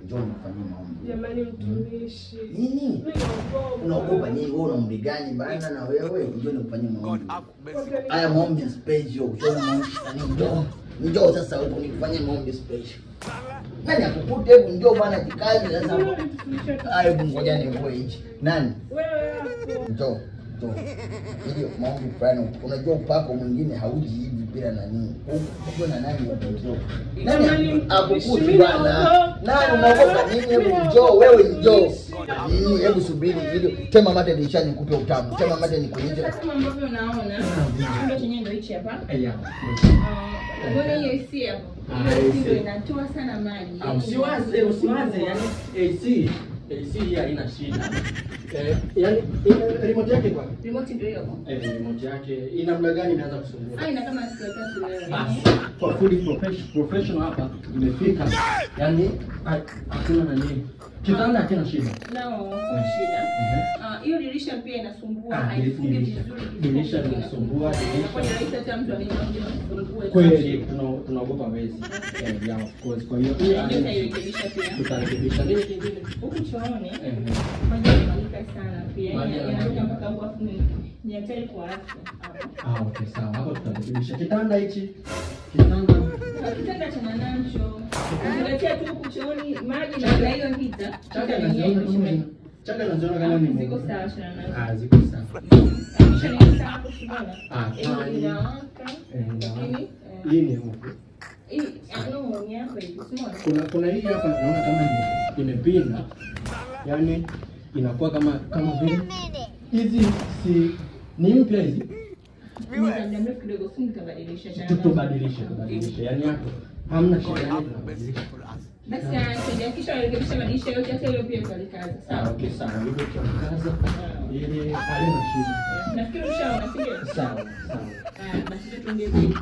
njoo nifanyie maombi. Jamani mtumishi. Nini? Unaogopa nini? Wewe una umri gani bana na wewe? Njoo nifanyie maombi. Haya maombi special. Njoo sasa huko nikufanyie maombi special. Nani akukute hebu njoo bana jikazi sasa. Hebu ngoja niwe hichi. Nani? Wewe hapo. Njoo. Hiyo maombi fulani unajua upako mwingine hauji hivi bila nani. Uko na nani hapo? Nani akukuti bana? Nani unaogopa nini? Hebu njoo wewe njoo. Nini hebu subiri video. Tema mate nishani nikupe utamu. Tema mate nikuonyeshe. Kama ambavyo unaona, ndio chenye ndio hichi hapa. Unaona hiyo AC hapo. Ndio inatoa sana maji. Usiwaze yani AC hii haina shida. Yani remote yake kwa? Remote ndio hiyo. Remote yake ina muda gani inaanza kusumbua? Ina kama siku 3 wewe. Basi for fully professional hapa imefika. Yani hakuna nani. Kitanda hakina shida. Kuna shida. Hiyo dirisha pia inasumbua, haifungi vizuri. Dirisha linasumbua, Kwa hiyo hata mtu anaweza kusumbua. Kweli tunaogopa wezi. Yeah, of course. Kwa hiyo tutairekebisha pia. Tutarekebisha nini kingine? Huku chooni. Maji yanamwagika sana pia. Yanatoka mpaka huko afu ni hatari kwa afya. Okay, sawa. Hapo tutarekebisha. Kitanda hichi. Kitanda cha nanancho. Unatia tu huku chooni maji na hiyo hita. Chaka naziona kama ni ziko sawa sana. Ziko sawa. Ni sawa kushibana. Hii ni huko. Kuna hii hapa naona kama imepinda. Yaani inakuwa kama vile hizi si ni mpya hizi. Muda mrefu kidogo tutabadilisha. Yaani hapo hamna shida. Basi kisha rekebisha madirisha yote hata hiyo pia tutalikaza. Sawa. Okay, sawa. Hiyo tutakaza ili halina shida. Nafikiri ushaona sio? Sawa. Basi tuende hivi.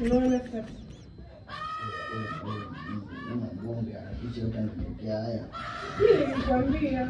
Unaona sasa. Mbona bonge anapicha utaniletea haya. Mimi nilikwambia.